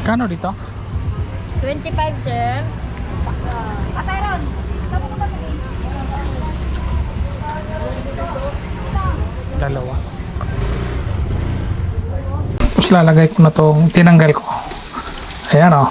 Kano dito? 25, sir. Ron. Dalawa. Tapos lalagay ko na itong tinanggal ko. Ayan o.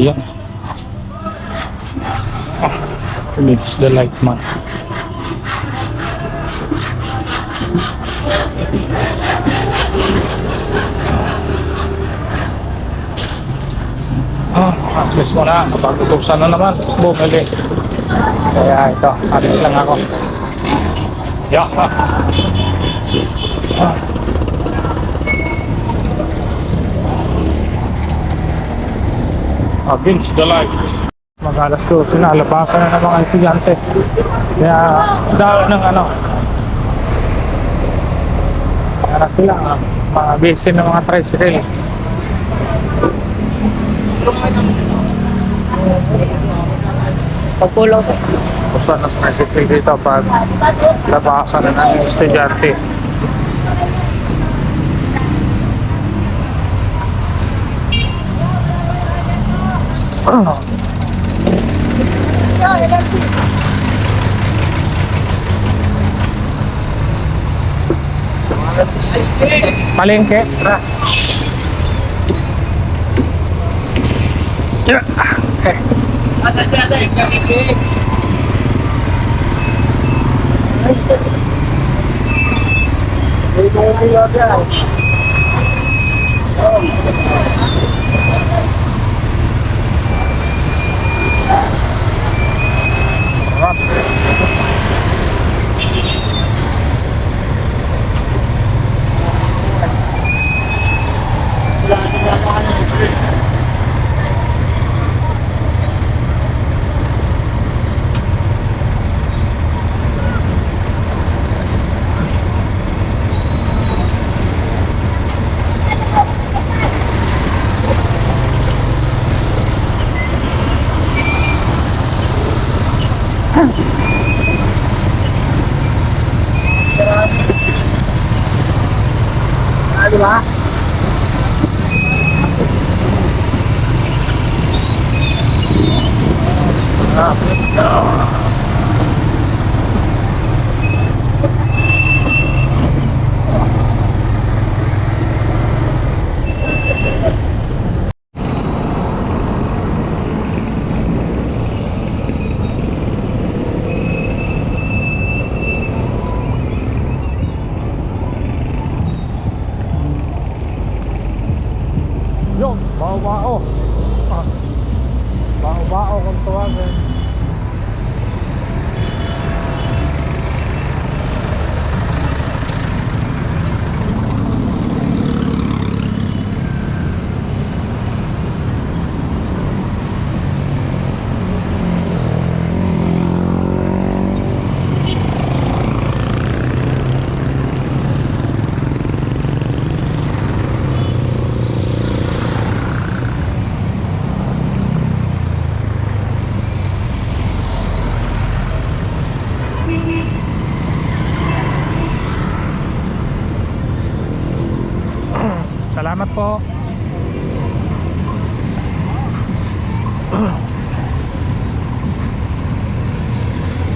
Yan. It's the light man. At least mo na, napag-utusan na naman bumili. Kaya ito, alis lang ako. Yeah. Against the light. Mag-alas 12 na, labasan na ng mga estudyante. Kaya dahil ng ano, para sila mga busy ng mga tricycle. Pagpulaw ko. Gusto ng tricycle dito pag labasan na ng estudyante. Palengke. Yeah. Okay. Diba? Yun, bao-bao. Bao-bao kung tawagin. Salamat po.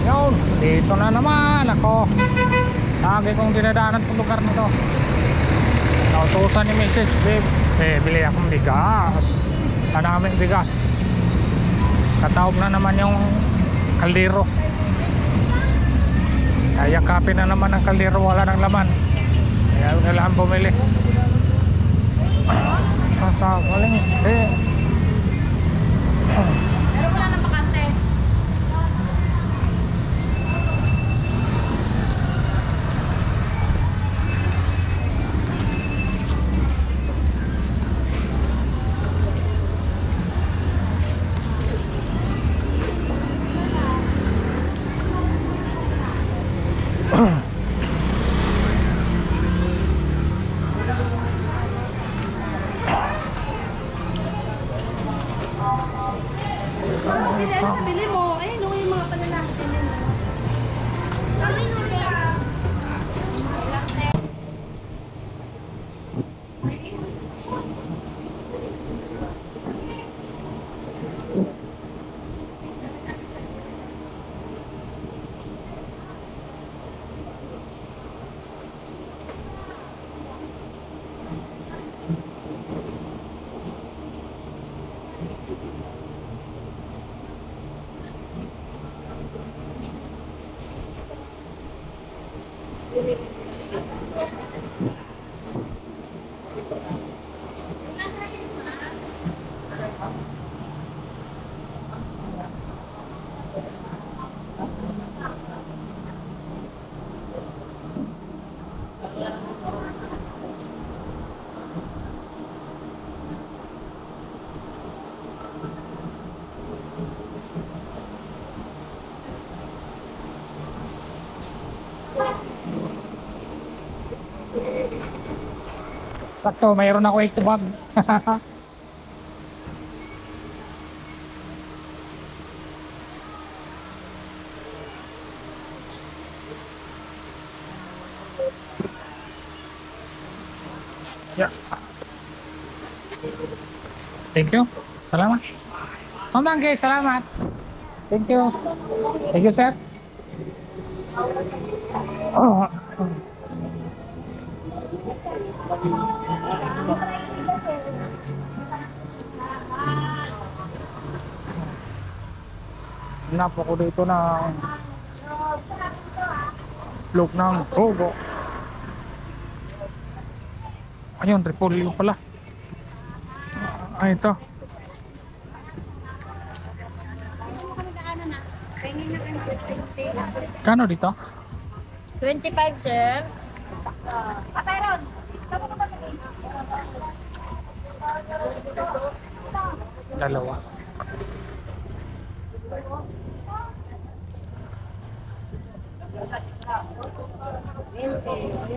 Yun, dito na naman ako. Lagi kong dinadaanan itong lugar na to. Nautusan ni Mrs. Babe, bili akong bigas. Maraming bigas. Kataob na naman yung kaldero. Yakapin na naman ang kaldero, wala ng laman. Kaya kailangan bumili. Walang Pero wala na bakante. Sakto, mayroon ako eco bag. Yeah. Thank you. Salamat. Mamangke, salamat. Thank you. Thank you, sir. Oh. Hanap ako dito ng look ng Togo. Ayun, Repolyo pala. Ay, ito. Kano dito? 25, sir. Tyron. Dalawa.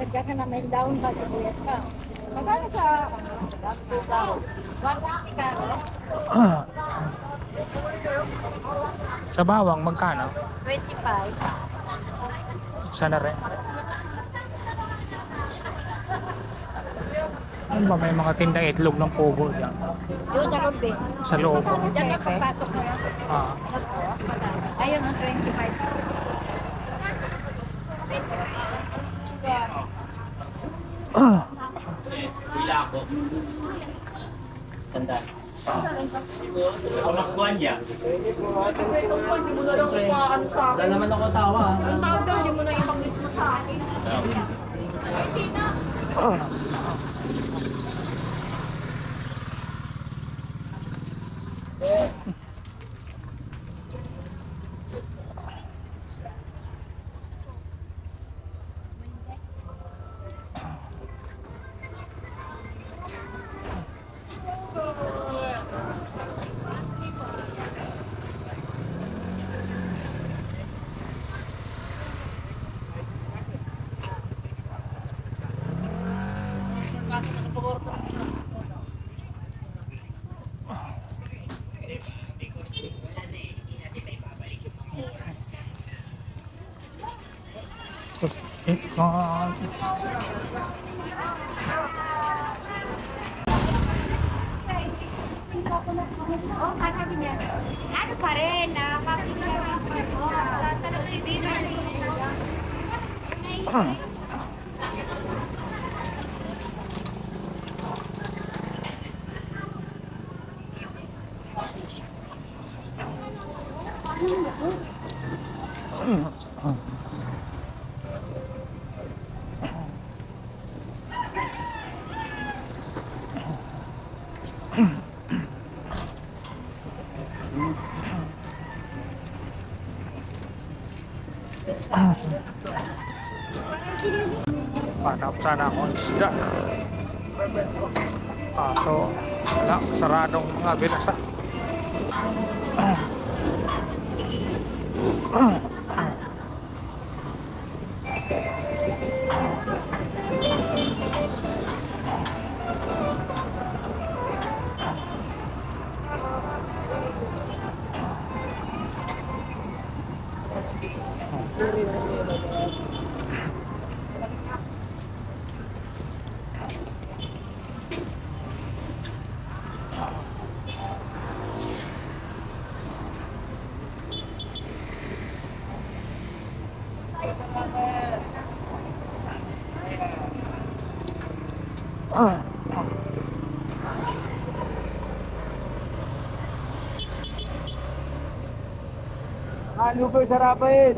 Diyan ka na may down ba sa buyas ka? Magkano sa down? 150 ka, no? Sa bawang, magkano? 25. Isa na rin. Ano ba, may mga tindang itlog ng Pogo dyan? Yung sa loob eh. Sa loob. Diyan ka papasok mo lang. Ah. Ayun ang 25. Tanda. Mas buwan niya. Hindi mo na lang ipaano sa Wala akin. naman ako asawa. Ang tawag ka, hindi mo na ipag-Christmas sa akin. Oh, sabi niya, ano pa rin, public service. Oh, talagang si Dino. Hanap sana akong isda. Kaso, wala. Saradong mga binasa. Ano ba sa Rafael?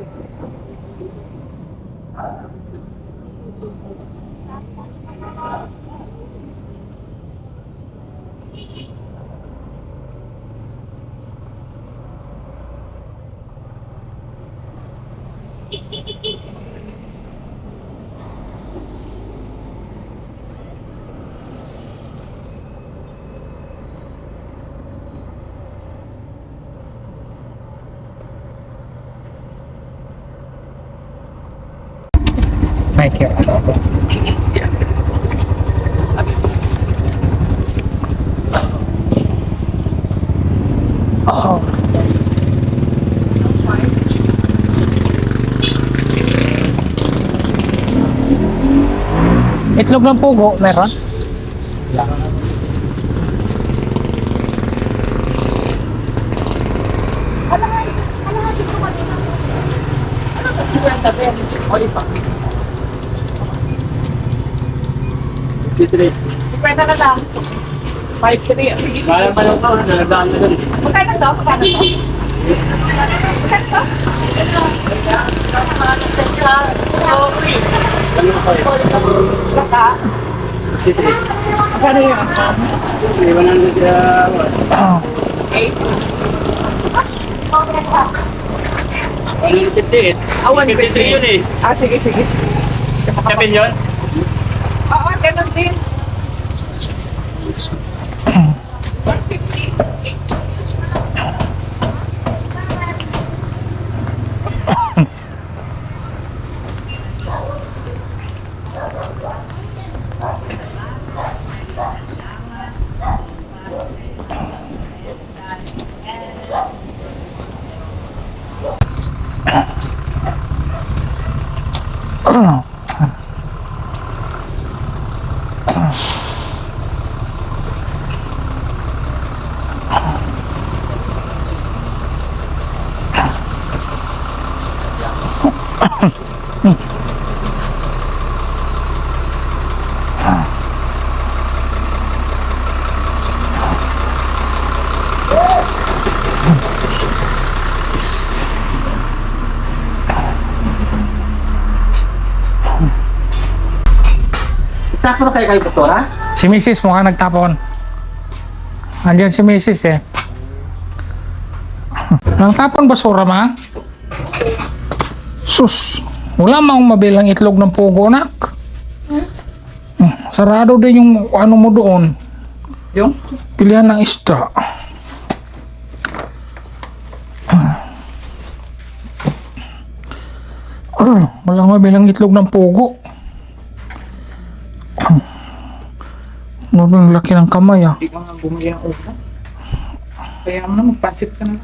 Thank you. Oh. Itlog ng pugo, meron? Titri. Pwede na lang. 5-3. Sige, sige. Kaya pa lang ako, naladaan na lang. Magkano to? Magkano to? Magkano to? Baka? Titri. Magkano yun? May 100 Oh. 8? 158. Ah, 150 yun eh. Ah, sige, sige. Kapin yun? Oo, ganun din. 150. Takbo na kayo basura? Si Mrs. mukhang nagtapon. Andiyan si Mrs. eh. Nagtapon basura, ma? Sus, wala mang mabilang itlog ng pugo, nak. Sarado din yung ano mo doon. Yung? Pilihan ng isda. Walang mabilang itlog ng pugo. Mabang laki ng kamay ah. Hindi ka nga bumili ng upo. Kaya mo na, magpansit ka na.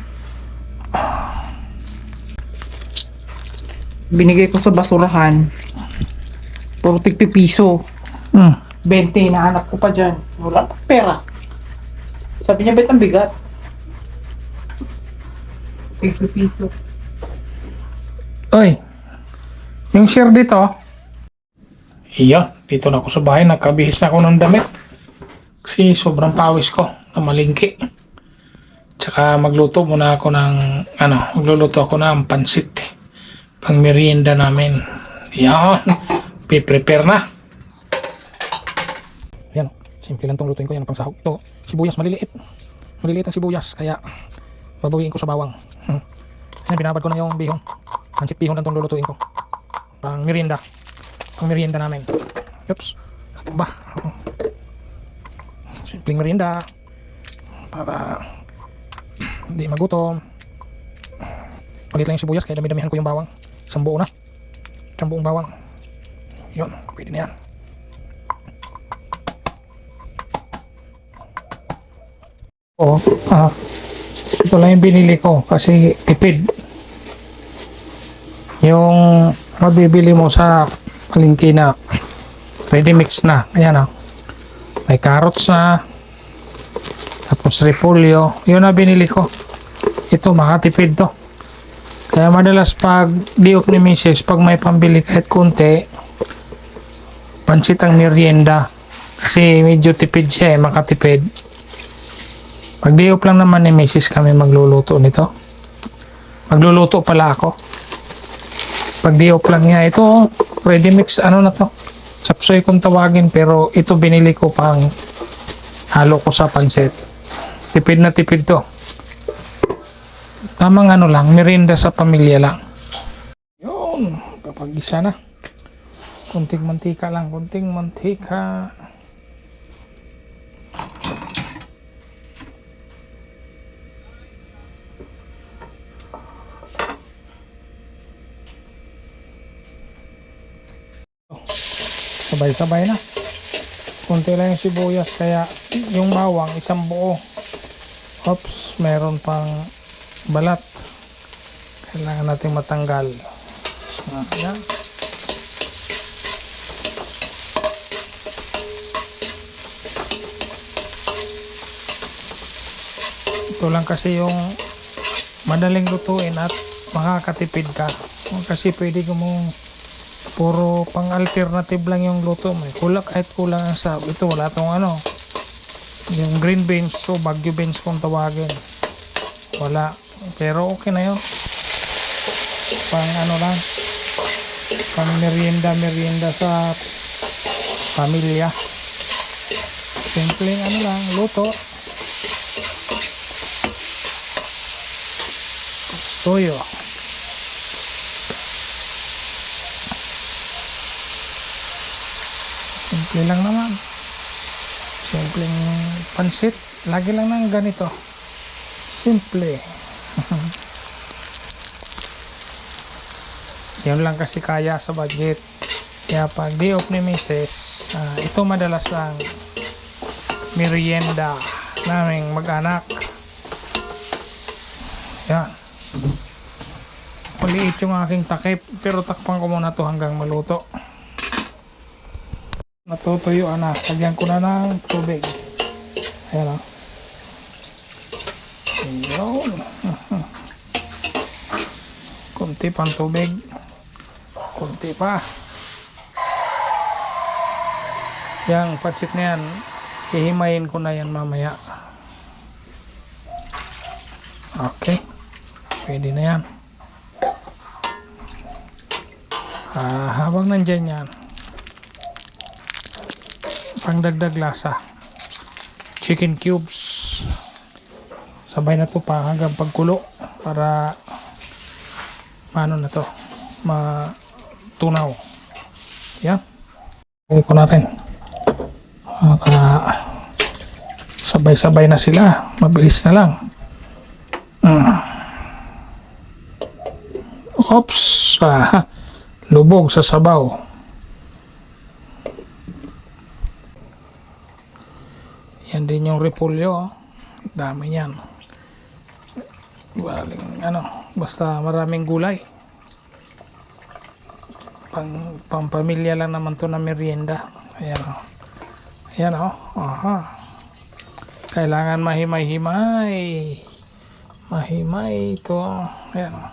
Binigay ko sa basurahan. Puro tig-pipiso. 20, nahanap ko pa dyan. Wala pa pera. Sabi niya, bet ang bigat. Tig-pipiso. Oy, yung share dito. Iyon, dito na ako sa bahay. Nagkabihis na ako ng damit. Kasi sobrang pawis ko na malingki. Tsaka magluto muna ako ng, magluluto ako ng pansit. Pang merienda namin. Yan, piprepare na. Yan, simple lang itong lutuin ko. Yan ang pangsahog. Ito, sibuyas, maliliit. Maliliit ang sibuyas, kaya babawiin ko sa bawang. Yan, binabad ko na yung bihon. Pansit bihon lang itong lulutuin ko. Pang merienda. Pang merienda namin. Oops, natin ba? Simpleng merienda para hindi magutom. Ulit lang yung sibuyas kaya dami-damihan ko yung bawang. Isang buo na. Isang buong bawang. Yun, pwede na yan. Oo, ito lang yung binili ko kasi tipid. Yung mabibili mo sa palengke na ready mix na. Ayan. May carrots na, tapos repolyo. Yun na binili ko. Ito, makatipid to. Kaya madalas pag diop ni Mrs. pag may pambili kahit konti, pansit ang merienda. Kasi medyo tipid siya eh, makatipid. Pag diop lang naman ni Mrs. kami magluluto nito. Magluluto pala ako. Pag diop lang niya, ito ready mix, ano na to? Sapsoy kung tawagin, pero ito binili ko pang halo ko sa pansit. Tipid na tipid to. Tamang ano lang, merienda sa pamilya lang. Yun. Yun, kapag isa na. Kunting mantika lang, kunting mantika. Sabay-sabay na. Kunti lang yung sibuyas, kaya yung bawang isang buo. Oops, meron pang balat. Kailangan natin matanggal. Ayan. Ito lang kasi yung madaling lutuin at makakatipid ka. Kasi pwede mong puro pang alternative lang yung luto mo. Kulak kahit kulang ang sahog. Ito wala tong ano, yung green beans o bagyo beans kung tawagin. Wala. Pero okay na yun. Pang ano lang, pang merienda sa pamilya. Simpleng ano lang, luto. Toyo. Simple lang naman. Simpleng pansit. Lagi lang ng ganito. Simple. Yun lang kasi kaya sa budget. Kaya pag day off ni Mrs. Ito madalas lang merienda naming mag-anak. Yan. Maliit yung aking takip, pero takpan ko muna to hanggang maluto. Natutuyo na. Lagyan ko na ng tubig. Ayan o. Ayun. Kunti pang tubig. Kunti pa. Yang patsit na yan, hihimayin ko na yan mamaya. Okay. Pwede na yan. Habang nandyan yan, pangdagdag lasa, chicken cubes. Sabay na to pa hanggang pagkulo para paano na to matunaw. Yan. Lagay ko na rin. Sabay-sabay na sila. Mabilis na lang. Oops. Lubog sa sabaw. Yan din yung repolyo. Dami yan. Baling, basta maraming gulay. Pang pamilya lang naman to na merienda. Ayan o. Ayan o. Aha. Kailangan mahimay-himay. Mahimay ito. Ayan o.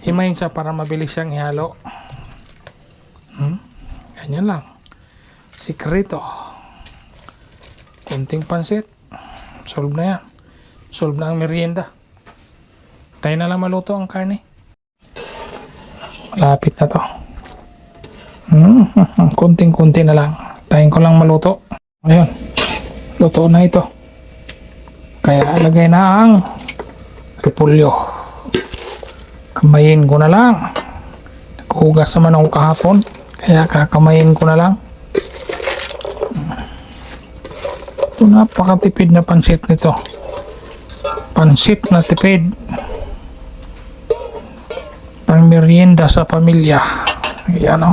Himayin siya para mabilis siyang ihalo. Ganyan lang. Sikrito. Kunting pansit. Solve na yan. Solve na ang merienda. Tayo na lang maluto ang karne. Malapit na to. Kunting-kunti na lang. Tayo ko lang maluto. Ayun. Luto na ito. Kaya lagay na ang repolyo. Kamayin ko na lang. Naghugas naman ako kahapon. Kaya kakamayin ko na lang. Ito napakatipid na pansit nito. Pansit na tipid. Pang merienda sa pamilya. Ayan o.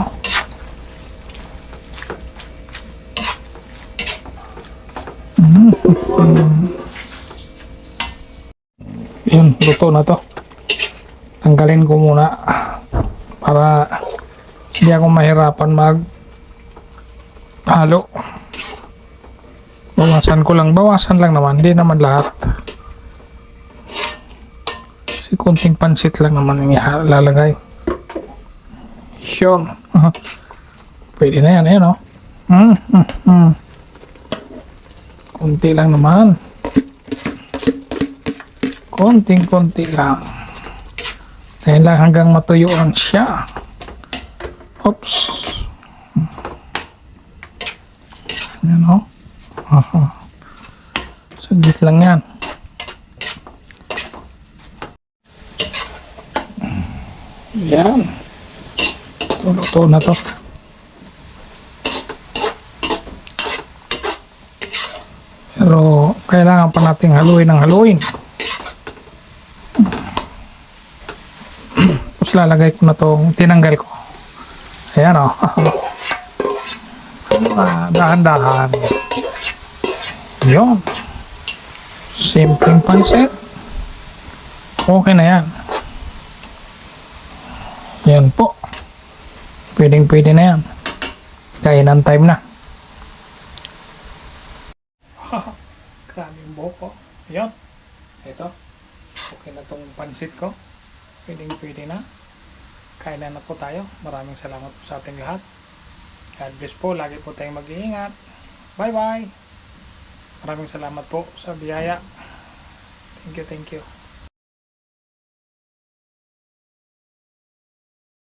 Yun, luto na to. Tanggalin ko muna para hindi ako mahirapan mag halo. Bawasan ko lang. Bawasan lang naman. Hindi naman lahat. Kasi konting pansit lang naman yung ilalagay. Yun. Pwede na yan. Ayan o. Konti lang naman. Konting-konti lang. Dahil lang hanggang matuyuan siya. Oops. Ayan o. Saglit lang yan. Yan. Luto na to. Pero kailangan pa nating haluin ng haluin. Tapos lalagay ko na tong tinanggal ko. Ayan o. Dahan-dahan. Yun. Simpleng pansit. Okay na yan. Yan po. Pwedeng-pwede na yan. Kainan time na. Grabe yung buhok ko. Yun. Ito. Okay na tong pansit ko. Pwedeng-pwede na. Kainan na po tayo. Maraming salamat po sa ating lahat. God bless po. Lagi po tayong mag-iingat. Bye-bye. Maraming salamat po sa biyaya. Thank you, thank you.